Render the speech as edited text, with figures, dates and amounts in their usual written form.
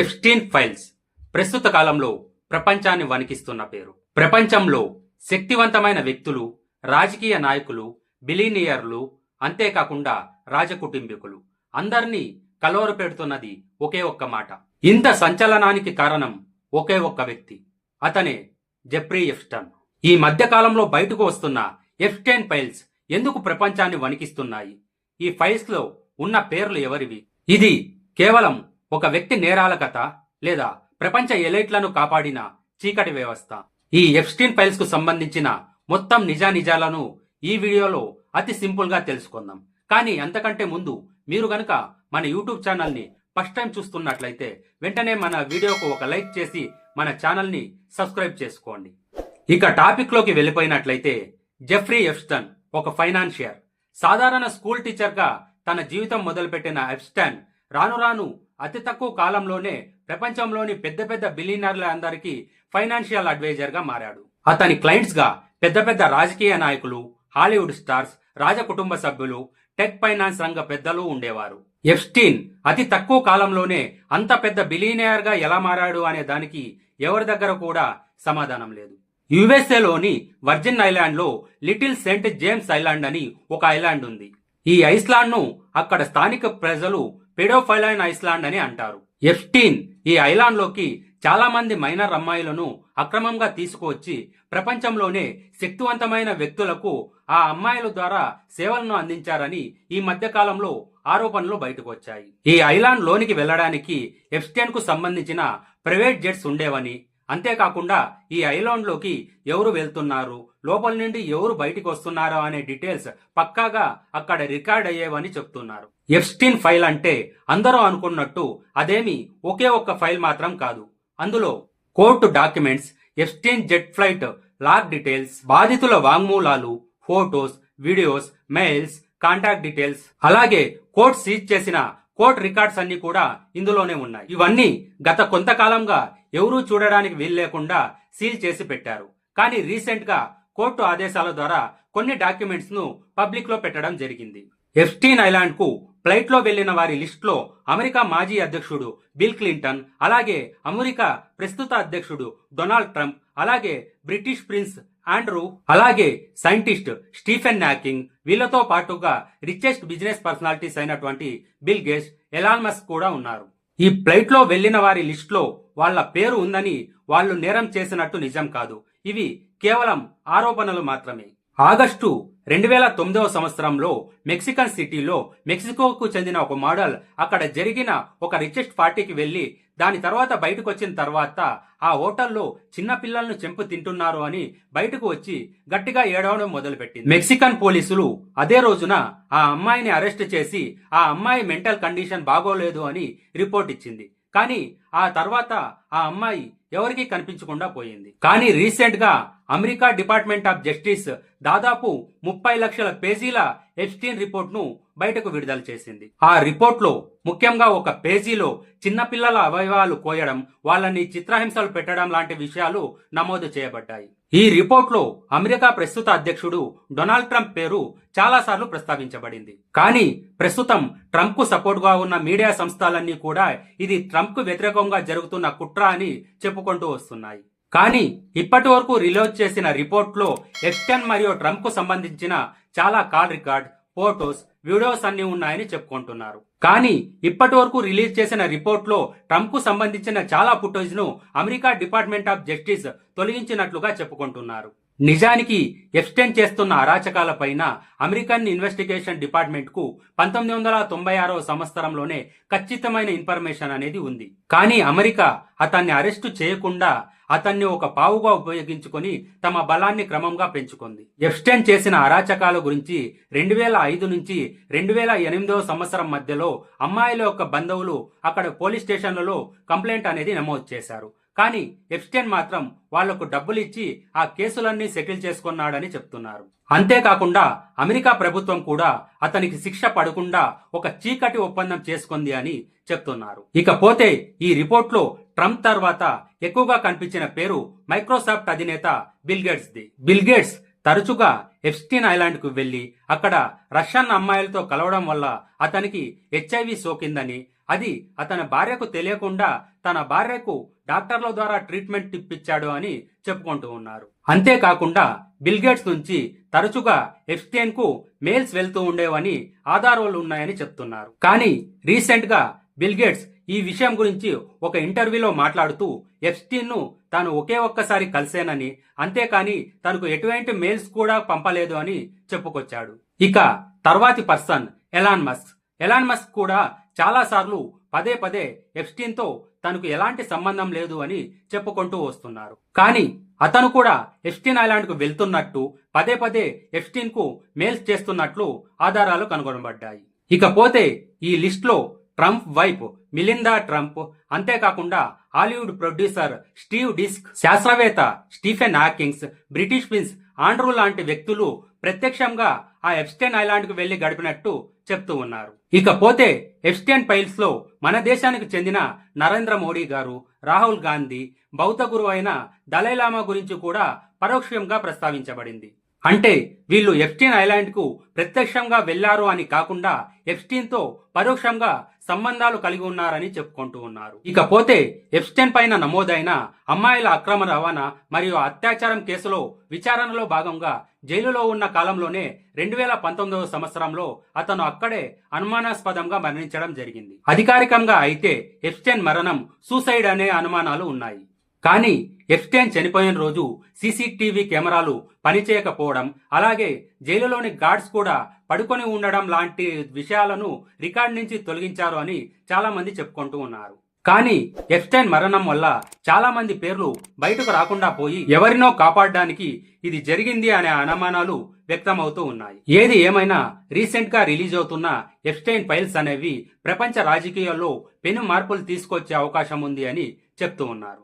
Epstein files ప్రస్తుత కాలంలో ప్రపంచాన్ని వణికిస్తున్న పేరు. ప్రపంచంలో శక్తివంతమైన వ్యక్తులు, రాజకీయ నాయకులు, బిలినియర్లు, అంతేకాకుండా రాజకుటుంబీకులు అందరినీ కలవరపెడుతున్నది ఒకే ఒక్క మాట. ఇంత సంచలనానికి కారణం ఒకే ఒక్క వ్యక్తి, అతనే జెఫ్రీ ఎప్స్టైన్. ఈ మధ్య కాలంలో బయటకు వస్తున్న ఎప్స్టైన్ ఫైల్స్ ఎందుకు ప్రపంచాన్ని వణికిస్తున్నాయి? ఈ ఫైల్స్ లో ఉన్న పేర్లు ఎవరివి? ఇది కేవలం ఒక వ్యక్తి నేరాల కథ, లేదా ప్రపంచ ఎలైట్లను కాపాడిన చీకటి వ్యవస్థ? ఈ ఎప్స్టైన్ ఫైల్స్ కు సంబంధించిన మొత్తం నిజానిజాలను ఈ వీడియోలో అతి సింపుల్ గా తెలుసుకుందాం. కానీ అంతకంటే ముందు మీరు గనుక మన యూట్యూబ్ ఛానల్ ని ఫస్ట్ టైం చూస్తున్నట్లయితే వెంటనే మన వీడియోకు ఒక లైక్ చేసి మన ఛానల్ ని సబ్స్క్రైబ్ చేసుకోండి. ఇక టాపిక్ లోకి వెళ్ళిపోయినట్లయితే, జెఫ్రీ ఎప్స్టైన్ ఒక ఫైనాన్షియర్. సాధారణ స్కూల్ టీచర్ గా తన జీవితం మొదలుపెట్టిన ఎప్స్టైన్ రాను రాను అతి తక్కువ కాలంలోనే ప్రపంచంలోని పెద్ద పెద్ద బిలియనర్ల అందరికీ ఫైనాన్షియల్ అడ్వైజర్ గా మారాడు. అతని క్లయింట్స్ గా పెద్ద పెద్ద రాజకీయ నాయకులు, హాలీవుడ్ స్టార్స్, రాజ కుటుంబ సభ్యులు, టెక్ ఫైనాన్స్ రంగ పెద్దలు ఉండేవారు. ఎప్స్టైన్ అతి తక్కువ కాలంలోనే అంత పెద్ద బిలియనర్ గా ఎలా మారాడు అనే దానికి ఎవరి దగ్గర కూడా సమాధానం లేదు. యుఎస్ఏలోని వర్జిన్ ఐలాండ్ లో లిటిల్ సెయింట్ జేమ్స్ ఐలాండ్ అని ఒక ఐలాండ్ ఉంది. ఈ ఐస్లాండ్ ను అక్కడ స్థానిక ప్రజలు పెడోఫైలైన్ ఐస్లాండ్ అని అంటారు. ఎప్స్టైన్ ఈ ఐలాండ్ లోకి చాలా మంది మైనర్ అమ్మాయిలను అక్రమంగా తీసుకువచ్చి ప్రపంచంలోనే శక్తివంతమైన వ్యక్తులకు ఆ అమ్మాయిల ద్వారా సేవలను అందించారని ఈ మధ్య కాలంలో ఆరోపణలు బయటకు వచ్చాయి. ఈ ఐలాండ్ లోనికి వెళ్లడానికి ఎప్స్టైన్ కు సంబంధించిన ప్రైవేట్ జెట్స్ ఉండేవని, అంతేకాకుండా ఈ ఐలాండ్ లోకి ఎవరు వెళ్తున్నారు, లోపల నుండి ఎవరు బయటికి వస్తున్నారో అనే డీటెయిల్స్ పక్కాగా అక్కడ రికార్డ్ అయ్యేవని చెప్తున్నారు. ఎప్స్టైన్ ఫైల్ అంటే అందరూ అనుకున్నట్టు అదేమి ఒకే ఒక్క ఫైల్ మాత్రం కాదు. అందులో court documents, Epstein jet flight log details, బాధితుల వాంగ్మూలాలు, photos, videos, mails, contact details, అలాగే కోర్టు సీజ్ చేసిన కోర్ట్ రికార్డ్స్ అన్ని కూడా ఇందులోనే ఉన్నాయి. ఇవన్నీ గత కొంతకాలంగా ఎవరూ చూడడానికి వీల్లేకుండా సీల్ చేసి పెట్టారు. కానీ రీసెంట్ గా కోర్టు ఆదేశాల ద్వారా కొన్ని డాక్యుమెంట్స్ ను పబ్లిక్ లో పెట్టడం జరిగింది. ఎప్స్టైన్ ఐలాండ్ కు ఫ్లైట్ లో వెళ్లిన వారి లిస్ట్ లో అమెరికా మాజీ అధ్యక్షుడు బిల్ క్లింటన్, అలాగే అమెరికా ప్రస్తుత అధ్యక్షుడు డొనాల్డ్ ట్రంప్, అలాగే బ్రిటిష్ ప్రిన్స్ ఆండ్రూ, అలాగే సైంటిస్ట్ స్టీఫెన్ హాకింగ్, వీళ్లతో పాటుగా రిచెస్ట్ బిజినెస్ పర్సనాలిటీస్ అయినటువంటి బిల్ గేట్స్, ఎలాన్ మస్క్ కూడా ఉన్నారు. ఈ ఫ్లైట్ లో వెళ్లిన వారి లిస్ట్ లో వాళ్ల పేరు ఉందని వాళ్ళు నేరం చేసినట్టు నిజం కాదు. ఇవి కేవలం ఆరోపణలు మాత్రమే. ఆగస్టు 2009 సంవత్సరంలో మెక్సికన్ సిటీలో మెక్సికోకు చెందిన ఒక మోడల్ అక్కడ జరిగిన ఒక రిచెస్ట్ పార్టీకి వెళ్లి దాని తర్వాత బయటకు వచ్చిన తర్వాత ఆ హోటల్లో చిన్న పిల్లలను చెంపు తింటున్నారు అని బయటకు వచ్చి గట్టిగా ఏడవడం మొదలుపెట్టింది. మెక్సికన్ పోలీసులు అదే రోజున ఆ అమ్మాయిని అరెస్ట్ చేసి ఆ అమ్మాయి మెంటల్ కండిషన్ బాగోలేదు అని రిపోర్ట్ ఇచ్చింది. కానీ ఆ తర్వాత ఆ అమ్మాయి ఎవరికీ కనిపించకుండా పోయింది. కానీ రీసెంట్ గా అమెరికా డిపార్ట్మెంట్ ఆఫ్ జస్టిస్ దాదాపు 30 లక్షల పేజీల ఎప్స్టైన్ రిపోర్ట్ ను బయటకు విడుదల చేసింది. ఆ రిపోర్ట్ లో ముఖ్యంగా ఒక పేజీలో చిన్నపిల్లల అవయవాలు కోయడం, వాళ్ళని చిత్రహింసలు పెట్టడం లాంటి విషయాలు నమోదు చేయబడ్డాయి. ఈ రిపోర్ట్ లో అమెరికా ప్రస్తుత అధ్యక్షుడు డొనాల్డ్ ట్రంప్ పేరు చాలా సార్లు ప్రస్తావించబడింది. కానీ ప్రస్తుతం ట్రంప్ కు సపోర్ట్ గా ఉన్న మీడియా సంస్థలన్నీ కూడా ఇది ట్రంప్ కు వ్యతిరేకంగా జరుగుతున్న కుట్ర అని చెప్పుకుంటూ వస్తున్నాయి. కానీ ఇప్పటి వరకు రిలీజ్ చేసిన రిపోర్ట్ లో ఎప్స్టైన్ మరియు ట్రంప్ కు సంబంధించిన చాలా కాల్ రికార్డ్, ఫోటోస్, వీడియోస్ అన్ని ఉన్నాయని చెప్పుకుంటున్నారు. కానీ ఇప్పటి వరకు రిలీజ్ చేసిన రిపోర్ట్ లో ట్రంప్ కు సంబంధించిన చాలా ఫుటేజ్ ను అమెరికా డిపార్ట్మెంట్ ఆఫ్ జస్టిస్ తొలగించినట్లుగా చెప్పుకుంటున్నారు. నిజానికి ఎప్స్టైన్ చేస్తున్న అరాచకాల పైన అమెరికన్ ఇన్వెస్టిగేషన్ డిపార్ట్మెంట్ కు 1996 సంవత్సరంలోనే ఖచ్చితమైన ఇన్ఫర్మేషన్ అనేది ఉంది. కానీ అమెరికా అతన్ని అరెస్టు చేయకుండా అతన్ని ఒక పావుగా ఉపయోగించుకొని తమ బలాన్ని క్రమంగా పెంచుకుంది. ఎప్స్టైన్ చేసిన అరాచకాల గురించి 2005 నుంచి 2008 సంవత్సరం మధ్యలో అమ్మాయిల యొక్క బంధువులు అక్కడ పోలీస్ స్టేషన్లలో కంప్లైంట్ అనేది నమోదు చేశారు. కానీ ఎప్స్టైన్ మాత్రం వాళ్లకు డబ్బులు ఇచ్చి ఆ కేసులన్నీ సెటిల్ చేసుకున్నాడని చెప్తున్నారు. అంతేకాకుండా అమెరికా ప్రభుత్వం కూడా అతనికి శిక్ష పడకుండా ఒక చీకటి ఒప్పందం చేసుకుంది అని చెప్తున్నారు. ఇకపోతే ఈ రిపోర్ట్ లో ట్రంప్ తర్వాత ఎక్కువగా కనిపించిన పేరు మైక్రోసాఫ్ట్ అధినేత bill gates the. Bill gates తరచుగా ఎప్స్టైన్ ఐలాండ్ కు వెళ్లి అక్కడ రష్యన్ అమ్మాయిలతో కలవడం వల్ల అతనికి HIV సోకిందని, అది అతని భార్యకు తెలియకుండా తన భార్యకు డాక్టర్ల ద్వారా ట్రీట్మెంట్ ఇప్పించాడు అని చెప్పుకుంటూ ఉన్నారు. అంతేకాకుండా బిల్ గేట్స్ నుంచి తరచుగా ఎప్స్టైన్ కు మెయిల్స్ వెళ్తూ ఉండేవని ఆధారాలు ఉన్నాయని చెప్తున్నారు. కానీ రీసెంట్ గా బిల్ గేట్స్ ఈ విషయం గురించి ఒక ఇంటర్వ్యూలో మాట్లాడుతూ ఎప్స్టైన్ ను తాను ఒకే ఒక్కసారి కలిసేనని, అంతేకాని తనకు ఎటువంటి మెయిల్స్ కూడా పంపలేదు అని చెప్పుకొచ్చాడు. ఇక తర్వాతి పర్సన్ ఎలాన్ మస్క్ కూడా చాలా సార్లు పదే పదే ఎప్స్టైన్ తో తనకు ఎలాంటి సంబంధం లేదు అని చెప్పుకుంటూ వస్తున్నారు. కానీ అతను కూడా ఎప్స్టైన్ ఐలాండ్ కు వెళ్తున్నట్టు పదే పదే ఎప్స్టైన్ కు మెయిల్స్ చేస్తున్నట్లు ఆధారాలు కనుగొనబడ్డాయి. ఇకపోతే ఈ లిస్ట్ లో ట్రంప్ వైఫ్ మిలిందా ట్రంప్, అంతేకాకుండా హాలీవుడ్ ప్రొడ్యూసర్ స్టీవ్ డిస్క్, శాస్త్రవేత్త Stephen Hawking's, British prince Andrew లాంటి వ్యక్తులు ప్రత్యక్షంగా ఆ ఎప్స్టైన్ ఐలాండ్ కు వెళ్లి గడిపినట్టు చెప్తూ ఉన్నారు. ఇకపోతే ఎప్స్టైన్ ఫైల్స్ లో మన దేశానికి చెందిన నరేంద్ర మోడీ గారు, రాహుల్ గాంధీ, బౌద్ధ గురువు అయిన దలైలామా గురించి కూడా పరోక్షంగా ప్రస్తావించబడింది. అంటే వీళ్ళు ఎప్స్టైన్ ఐలాండ్ కు ప్రత్యక్షంగా వెళ్లారు అని కాకుండా ఎప్స్టైన్ తో పరోక్షంగా సంబంధాలు కలిగి ఉన్నారని చెప్పుకుంటూ ఉన్నారు. ఇకపోతే ఎప్స్టైన్ పైన నమోదైన అమ్మాయిల అక్రమ రవాణా మరియు అత్యాచారం కేసులో విచారణలో భాగంగా జైలులో ఉన్న కాలంలోనే 2019 సంవత్సరంలో అతను అక్కడే అనుమానాస్పదంగా మరణించడం జరిగింది. అధికారికంగా అయితే ఎప్స్టైన్ మరణం సూసైడ్ అనే అనుమానాలు ఉన్నాయి. కానీ ఎప్స్టైన్ చనిపోయిన రోజు సీసీటీవీ కెమెరాలు పనిచేయకపోవడం, అలాగే జైలులోని గార్డ్స్ కూడా పడుకొని ఉండడం లాంటి విషయాలను రికార్డ్ నుంచి తొలగించారు అని చాలా మంది చెప్పుకుంటూ ఉన్నారు. కానీ ఎప్స్టైన్ మరణం వల్ల చాలా మంది పేర్లు బయటకు రాకుండా పోయి ఎవరినో కాపాడడానికి ఇది జరిగింది అనే అనుమానాలు వ్యక్తమవుతూ ఉన్నాయి. ఏది ఏమైనా రీసెంట్ గా రిలీజ్ అవుతున్న ఎప్స్టైన్ ఫైల్స్ అనేవి ప్రపంచ రాజకీయాల్లో పెను మార్పులు తీసుకొచ్చే అవకాశం ఉంది అని చెప్తూ ఉన్నారు.